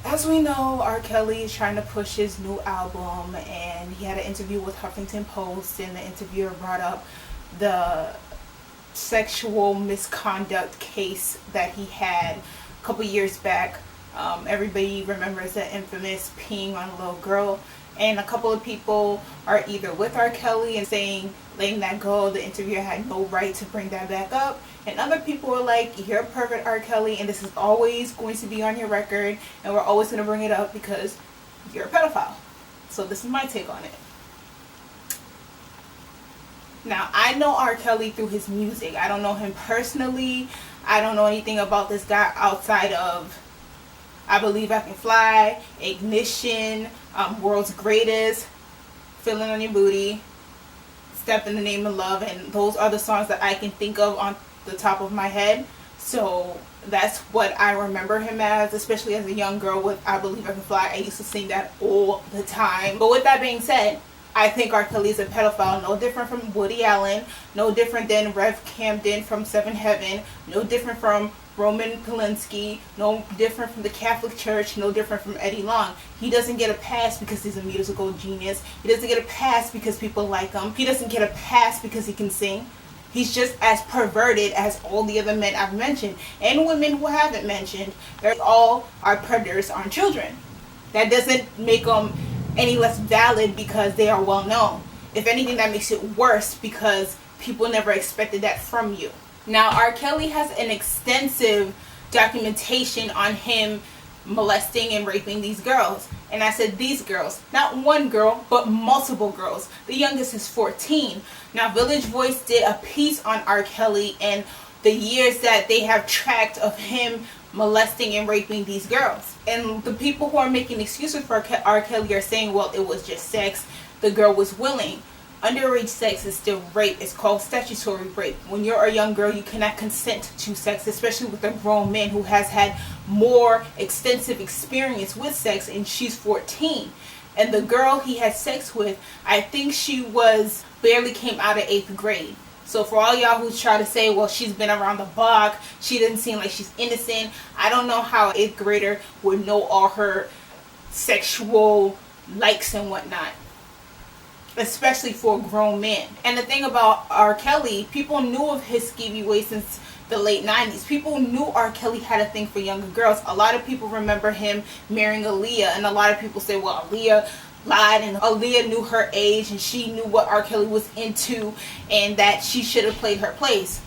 As we know, R. Kelly is trying to push his new album, and he had an interview with Huffington Post, and the interviewer brought up the sexual misconduct case that he had a couple years back. Everybody remembers the infamous peeing on a little girl, and a couple of people are either with R. Kelly and saying, letting that go, the interviewer had no right to bring that back up, and other people are like, you're a pervert, R. Kelly, and this is always going to be on your record, and we're always going to bring it up because you're a pedophile. So this is my take on it. Now, I know R. Kelly through his music. I don't know him personally. I don't know anything about this guy outside of I Believe I Can Fly, Ignition, World's Greatest, Feeling on Your Booty, Step in the Name of Love, and those are the songs that I can think of on the top of my head. So that's what I remember him as, especially as a young girl with I Believe I Can Fly. I used to sing that all the time. But with that being said, I think R. Kelly is a pedophile, no different from Woody Allen, no different than Rev Camden from Seven Heaven, no different from Roman Polanski, no different from the Catholic Church, no different from Eddie Long. He doesn't get a pass because he's a musical genius. He doesn't get a pass because people like him. He doesn't get a pass because he can sing. He's just as perverted as all the other men I've mentioned, and women who haven't mentioned. They all are predators on children. That doesn't make them any less valid because they are well known. If anything, that makes it worse because people never expected that from you. Now, R. Kelly has an extensive documentation on him molesting and raping these girls. And I said these girls, not one girl, but multiple girls. The youngest is 14. Now, Village Voice did a piece on R. Kelly and the years that they have tracked of him molesting and raping these girls. And the people who are making excuses for R. Kelly are saying, well, it was just sex. The girl was willing. Underage sex is still rape. It's called statutory rape. When you're a young girl, you cannot consent to sex, especially with a grown man who has had more extensive experience with sex, and she's 14. And the girl he had sex with, I think she was barely came out of 8th grade. So for all y'all who try to say, well, she's been around the block, she doesn't seem like she's innocent, I don't know how an 8th grader would know all her sexual likes and whatnot, especially for a grown man. And the thing about R. Kelly, people knew of his skeevy ways since the late 90s. People knew R. Kelly had a thing for younger girls. A lot of people remember him marrying Aaliyah, and a lot of people say, well, Aaliyah lied and Aaliyah knew her age and she knew what R. Kelly was into and that she should have played her place.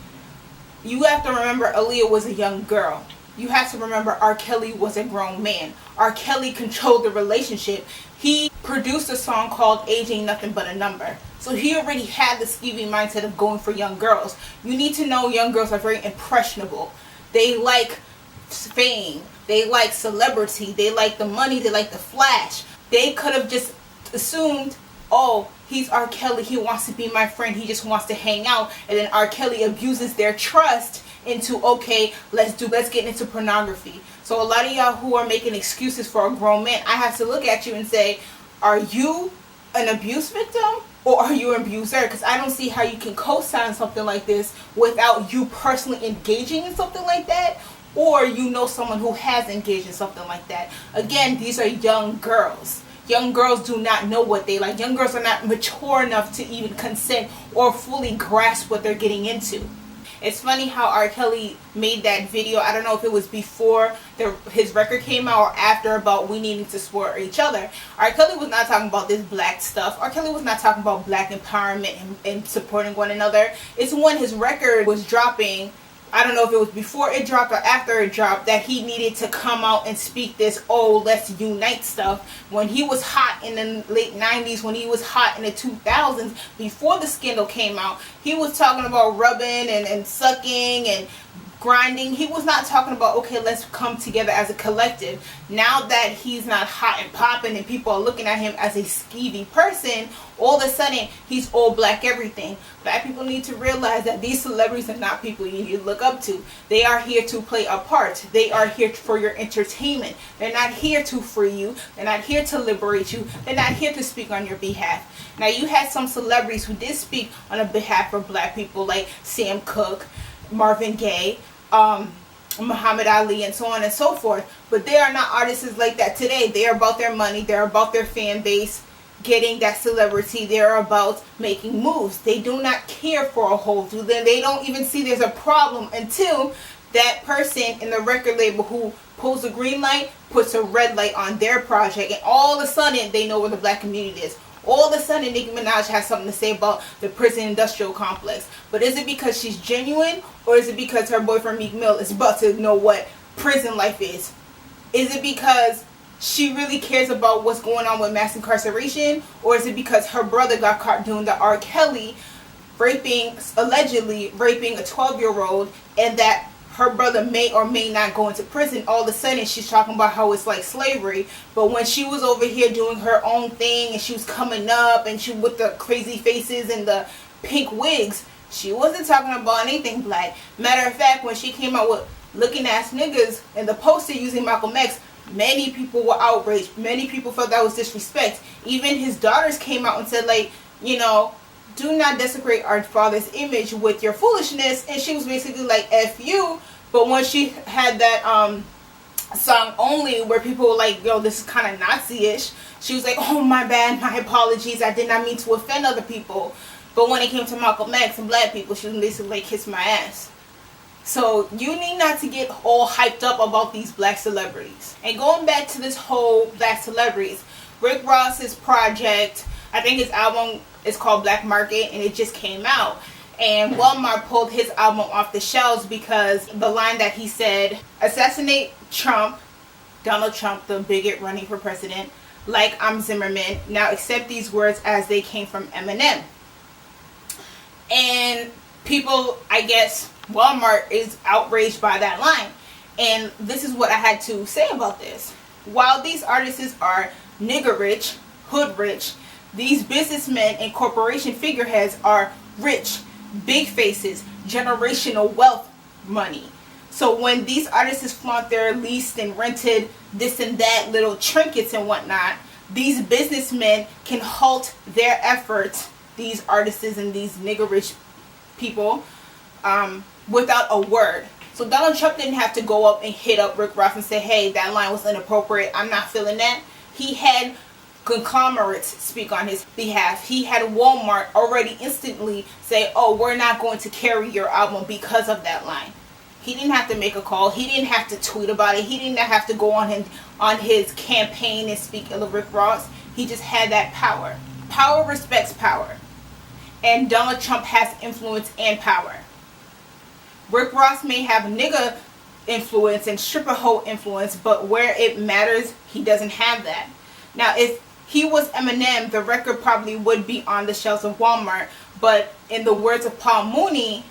You have to remember Aaliyah was a young girl. You have to remember R. Kelly was a grown man. R. Kelly controlled the relationship. He produced a song called Age Ain't Nothing But a Number. So he already had the skeevy mindset of going for young girls. You need to know young girls are very impressionable. They like fame. They like celebrity. They like the money. They like the flash. They could have just assumed, oh, he's R. Kelly. He wants to be my friend. He just wants to hang out. And then R. Kelly abuses their trust into, okay, let's get into pornography. So a lot of y'all who are making excuses for a grown man, I have to look at you and say, are you an abuse victim or are you an abuser? Because I don't see how you can co-sign something like this without you personally engaging in something like that, or you know someone who has engaged in something like that. Again, these are young girls. Young girls do not know what they like. Young girls are not mature enough to even consent or fully grasp what they're getting into. It's funny how R. Kelly made that video. I don't know if it was before his record came out or after, about we needing to support each other. R. Kelly was not talking about this black stuff. R. Kelly was not talking about black empowerment and supporting one another. It's when his record was dropping, I don't know if it was before it dropped or after it dropped, that he needed to come out and speak this, oh, let's unite stuff. When he was hot in the late 90s, when he was hot in the 2000s, before the scandal came out, he was talking about rubbing and sucking and grinding. He was not talking about, okay, let's come together as a collective. Now that he's not hot and popping and people are looking at him as a skeevy person, all of a sudden he's all black everything. Black people need to realize that these celebrities are not people you need to look up to. They are here to play a part. They are here for your entertainment. They're not here to free you. They're not here to liberate you. They're not here to speak on your behalf. Now, you had some celebrities who did speak on the behalf of black people, like Sam Cooke, Marvin Gaye, Muhammad Ali, and so on and so forth. But they are not artists like that today. They are about their money. They're about their fan base getting that celebrity. They're about making moves. They do not care for a whole dude. They don't even see there's a problem until that person in the record label who pulls the green light puts a red light on their project, and all of a sudden they know where the black community is. All of a sudden Nicki Minaj has something to say about the prison industrial complex. But is it because she's genuine, or is it because her boyfriend Meek Mill is about to know what prison life is? Is it because she really cares about what's going on with mass incarceration, or is it because her brother got caught doing the R. Kelly allegedly raping a 12-year-old, and that her brother may or may not go into prison? All of a sudden she's talking about how it's like slavery. But when she was over here doing her own thing and she was coming up and she with the crazy faces and the pink wigs, she wasn't talking about anything black. Matter of fact, when she came out with looking ass niggas and the poster using Malcolm X, many people were outraged. Many people felt that was disrespect. Even his daughters came out and said, like, you know, do not desecrate our father's image with your foolishness. And she was basically like, F you. But when she had that song Only, where people were like, yo, this is kind of Nazi-ish, she was like, oh, my bad, my apologies, I did not mean to offend other people. But when it came to Malcolm X and black people, she was basically like, kiss my ass. So you need not to get all hyped up about these black celebrities. And going back to this whole black celebrities, Rick Ross's project, I think his album is called Black Market, and it just came out. And Walmart pulled his album off the shelves because the line that he said, assassinate Trump, Donald Trump, the bigot running for president, like I'm Zimmerman. Now accept these words as they came from Eminem. And people, I guess, Walmart is outraged by that line. And this is what I had to say about this. While these artists are nigger rich, hood rich, these businessmen and corporation figureheads are rich, big faces, generational wealth money. So when these artists flaunt their leased and rented this and that little trinkets and whatnot, these businessmen can halt their efforts, these artists and these nigger rich people, without a word. So Donald Trump didn't have to go up and hit up Rick Ross and say, hey, that line was inappropriate, I'm not feeling that. He had conglomerates speak on his behalf. He had Walmart already instantly say, oh, we're not going to carry your album because of that line. He didn't have to make a call. He didn't have to tweet about it. He didn't have to go on his campaign and speak ill of Rick Ross. He just had that power. Power respects power. And Donald Trump has influence and power. Rick Ross may have nigga influence and stripper hoe influence, but where it matters, he doesn't have that. Now, if he was Eminem, the record probably would be on the shelves of Walmart. But in the words of Paul Mooney,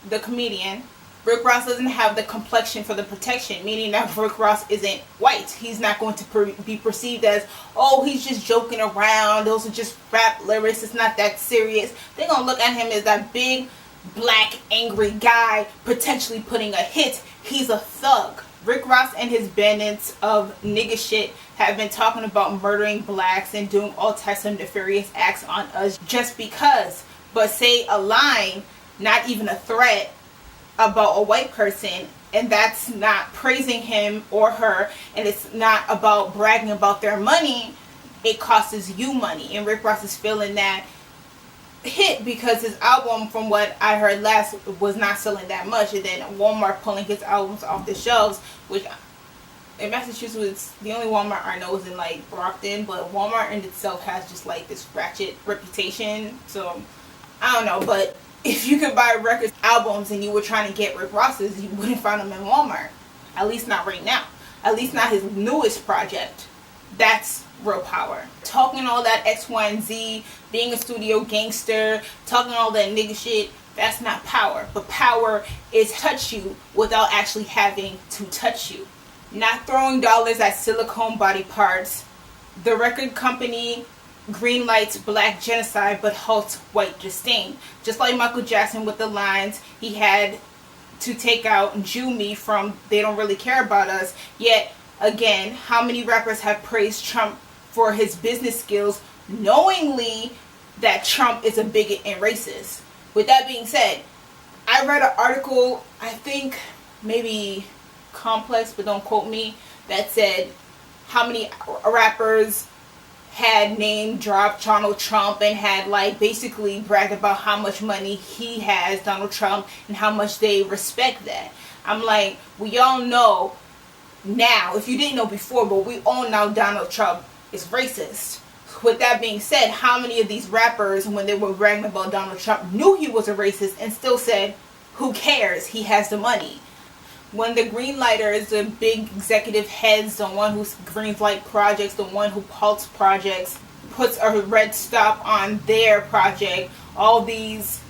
the comedian, Rick Ross doesn't have the complexion for the protection, meaning that Rick Ross isn't white. He's not going to be perceived as, oh, he's just joking around, those are just rap lyrics, it's not that serious. They're going to look at him as that big, black, angry guy potentially putting a hit. He's a thug. Rick Ross and his bandits of nigga shit have been talking about murdering blacks and doing all types of nefarious acts on us just because. But say a line, not even a threat, about a white person, and that's not praising him or her, and it's not about bragging about their money, it costs you money. And Rick Ross is feeling that hit because his album, from what I heard last, was not selling that much. And then Walmart pulling his albums off the shelves, which in Massachusetts, the only Walmart I know is in like Brockton, but Walmart in itself has just like this ratchet reputation. So I don't know, but if you could buy records, albums, and you were trying to get Rick Ross's, you wouldn't find them in Walmart. At least not right now. At least not his newest project. That's real power. Talking all that X, Y, and Z, being a studio gangster, talking all that nigga shit, That's not power. But power is touch you without actually having to touch you. Not throwing dollars at silicone body parts. The record company greenlights black genocide but halts white disdain. Just like Michael Jackson with the lines, he had to take out Jew me from They Don't Really Care About Us. Yet, again, how many rappers have praised Trump for his business skills, knowingly that Trump is a bigot and racist? With that being said, I read an article, I think maybe Complex, but don't quote me, that said how many rappers had name dropped Donald Trump and had like basically bragged about how much money he has, Donald Trump, and how much they respect that. I'm like, we all know now, if you didn't know before, but we all know Donald Trump is racist. With that being said, how many of these rappers, when they were bragging about Donald Trump, knew he was a racist and still said, who cares, he has the money? When the greenlighters, the big executive heads, the one who greenlight projects, the one who halts projects, puts a red stop on their project, all these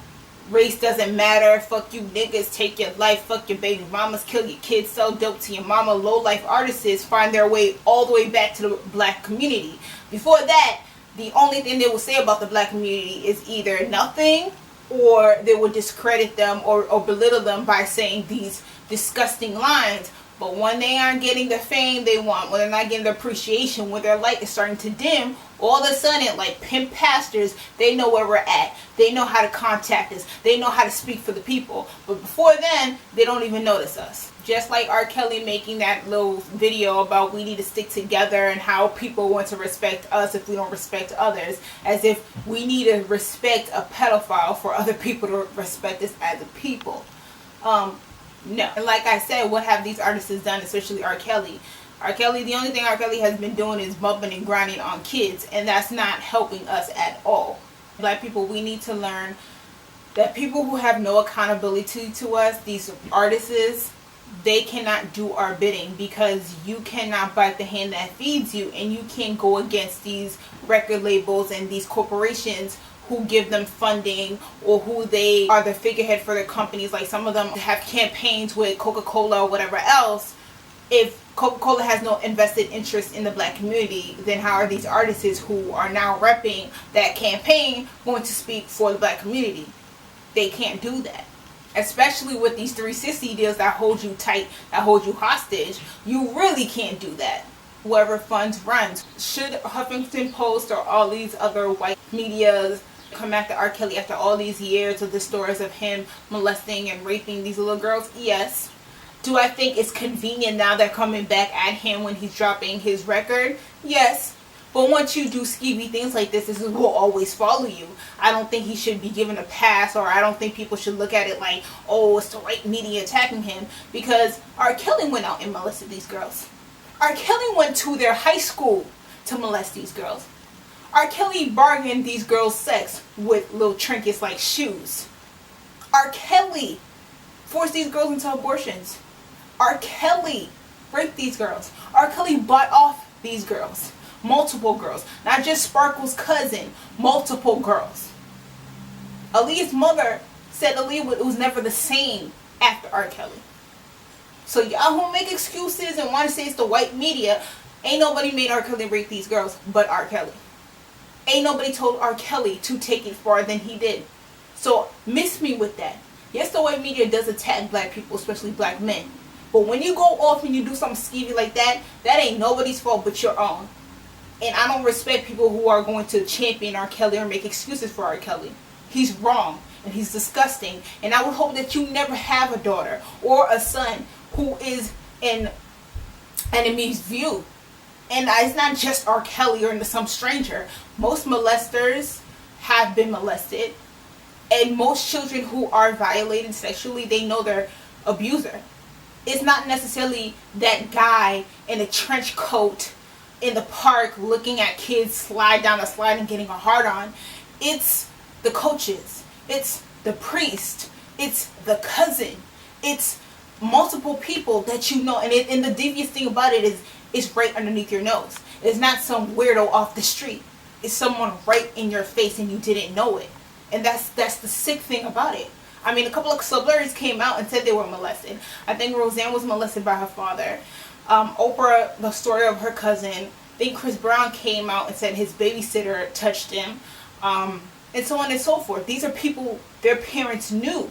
race doesn't matter, fuck you niggas, take your life, fuck your baby mamas, kill your kids, sell dope to your mama, low life artists find their way all the way back to the black community. Before that, the only thing they will say about the black community is either nothing, or they would discredit them or belittle them by saying these disgusting lines. But when they aren't getting the fame they want, when they're not getting the appreciation, when their light is starting to dim, all of a sudden, like pimp pastors, they know where we're at. They know how to contact us. They know how to speak for the people. But before then, they don't even notice us. Just like R. Kelly making that little video about we need to stick together and how people want to respect us if we don't respect others. As if we need to respect a pedophile for other people to respect us as a people. No. And like I said, what have these artists done, especially R. Kelly? R. Kelly, the only thing R. Kelly has been doing is bumping and grinding on kids, and that's not helping us at all. Black people, we need to learn that people who have no accountability to us, these artists, they cannot do our bidding, because you cannot bite the hand that feeds you, and you can't go against these record labels and these corporations who give them funding, or who they are the figurehead for their companies. Like some of them have campaigns with Coca-Cola or whatever else. If Coca-Cola has no invested interest in the black community, then how are these artists who are now repping that campaign going to speak for the black community? They can't do that. Especially with these 360 deals that hold you tight, that hold you hostage. You really can't do that. Whoever funds runs. Should Huffington Post or all these other white medias come after R. Kelly after all these years of the stories of him molesting and raping these little girls? Yes. Do I think it's convenient now they're coming back at him when he's dropping his record? Yes. But once you do skeevy things like this will always follow you. I don't think he should be given a pass, or I don't think people should look at it like, oh, it's the white media attacking him, because R. Kelly went out and molested these girls. R. Kelly went to their high school to molest these girls. R. Kelly bargained these girls' sex with little trinkets like shoes. R. Kelly forced these girls into abortions. R. Kelly raped these girls. R. Kelly bought off these girls. Multiple girls. Not just Sparkle's cousin. Multiple girls. Aaliyah's mother said Aaliyah was never the same after R. Kelly. So y'all who make excuses and want to say it's the white media, ain't nobody made R. Kelly rape these girls but R. Kelly. Ain't nobody told R. Kelly to take it farther than he did. So miss me with that. Yes, the white media does attack black people, especially black men. But when you go off and you do something skeevy like that, that ain't nobody's fault but your own. And I don't respect people who are going to champion R. Kelly or make excuses for R. Kelly. He's wrong and he's disgusting. And I would hope that you never have a daughter or a son who is in enemy's view. And it's not just R. Kelly or some stranger. Most molesters have been molested. And most children who are violated sexually, they know their abuser. It's not necessarily that guy in a trench coat in the park looking at kids slide down a slide and getting a hard on. It's the coaches. It's the priest. It's the cousin. It's multiple people that you know. And the devious thing about it is it's right underneath your nose. It's not some weirdo off the street. It's someone right in your face and you didn't know it. And that's the sick thing about it. I mean, a couple of celebrities came out and said they were molested. I think Roseanne was molested by her father. Oprah, the story of her cousin. I think Chris Brown came out and said his babysitter touched him. And so on and so forth. These are people their parents knew.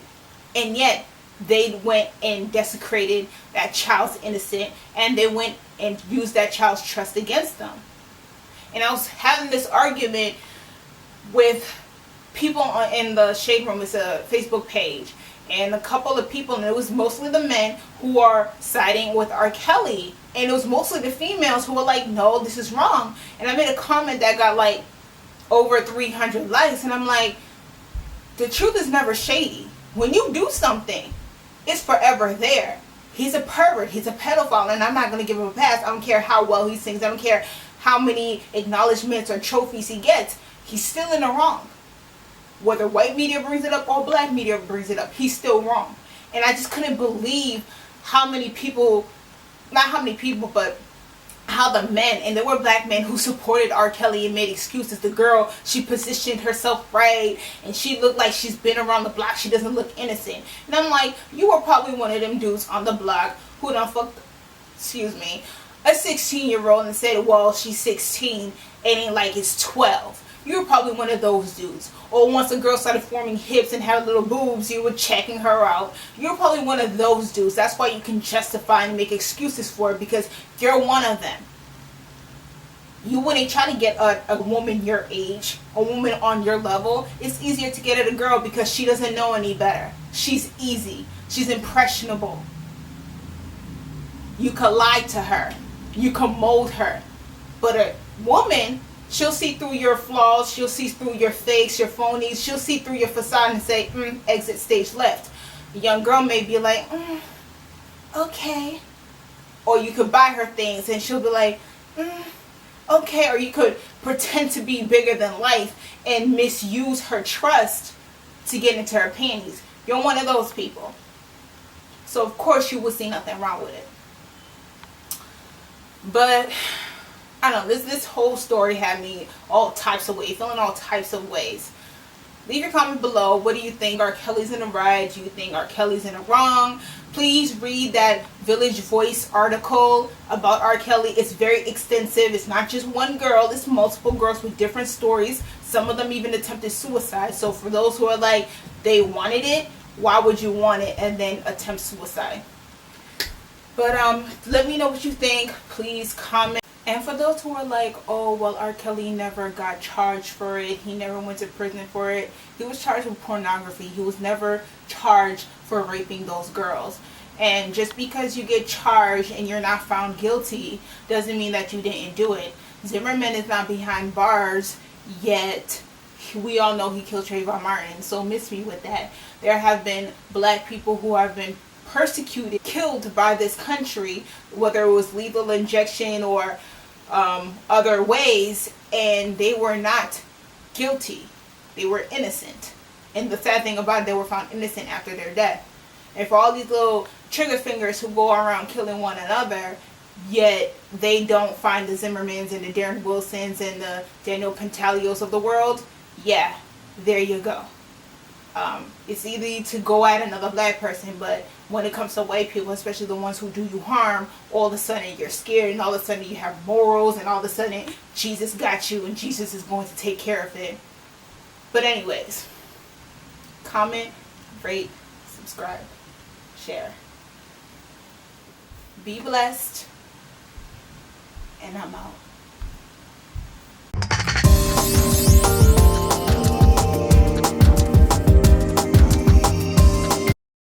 And yet, they went and desecrated that child's innocence. And they went and used that child's trust against them. And I was having this argument with people in the Shade Room. It's a Facebook page. And a couple of people, and it was mostly the men who are siding with R. Kelly. And it was mostly the females who were like, no, this is wrong. And I made a comment that got like over 300 likes. And I'm like, the truth is never shady. When you do something, it's forever there. He's a pervert. He's a pedophile. And I'm not going to give him a pass. I don't care how well he sings. I don't care how many acknowledgments or trophies he gets. He's still in the wrong. Whether white media brings it up or black media brings it up, he's still wrong. And I just couldn't believe how many people, not how many people, but how the men, and there were black men who supported R. Kelly and made excuses. The girl, she positioned herself right, and she looked like she's been around the block. She doesn't look innocent. And I'm like, you were probably one of them dudes on the block who done fucked, a 16-year-old and said, well, she's 16, and ain't like it's 12. You were probably one of those dudes. Or once a girl started forming hips and had little boobs, you were checking her out. You're probably one of those dudes. That's why you can justify and make excuses for it, because you're one of them. You wouldn't try to get a woman your age, a woman on your level. It's easier to get at a girl because she doesn't know any better. She's easy. She's impressionable. You can lie to her. You can mold her. But a woman, she'll see through your flaws. She'll see through your fakes, your phonies. She'll see through your facade and say, exit stage left. A young girl may be like, okay. Or you could buy her things and she'll be like, okay. Or you could pretend to be bigger than life and misuse her trust to get into her panties. You're one of those people. So of course you would see nothing wrong with it. But I don't know, this whole story had me all types of ways, feeling all types of ways. Leave your comment below. What do you think? R. Kelly's in the right? Do you think R. Kelly's in the wrong? Please read that Village Voice article about R. Kelly. It's very extensive. It's not just one girl. It's multiple girls with different stories. Some of them even attempted suicide. So for those who are like, they wanted it, why would you want it and then attempt suicide? But let me know what you think. Please comment. And for those who are like, oh, well, R. Kelly never got charged for it. He never went to prison for it. He was charged with pornography. He was never charged for raping those girls. And just because you get charged and you're not found guilty doesn't mean that you didn't do it. Zimmerman is not behind bars, yet we all know he killed Trayvon Martin. So miss me with that. There have been black people who have been persecuted, killed by this country, whether it was lethal injection or other ways, and they were not guilty. They were innocent. And the sad thing about it, they were found innocent after their death. And for all these little trigger fingers who go around killing one another, yet they don't find the Zimmermans and the Darren Wilsons and the Daniel Pantaleos of the world, yeah, there you go. It's easy to go at another black person, but when it comes to white people, especially the ones who do you harm, all of a sudden you're scared, and all of a sudden you have morals, and all of a sudden Jesus got you and Jesus is going to take care of it. But anyways, comment, rate, subscribe, share. Be blessed, and I'm out.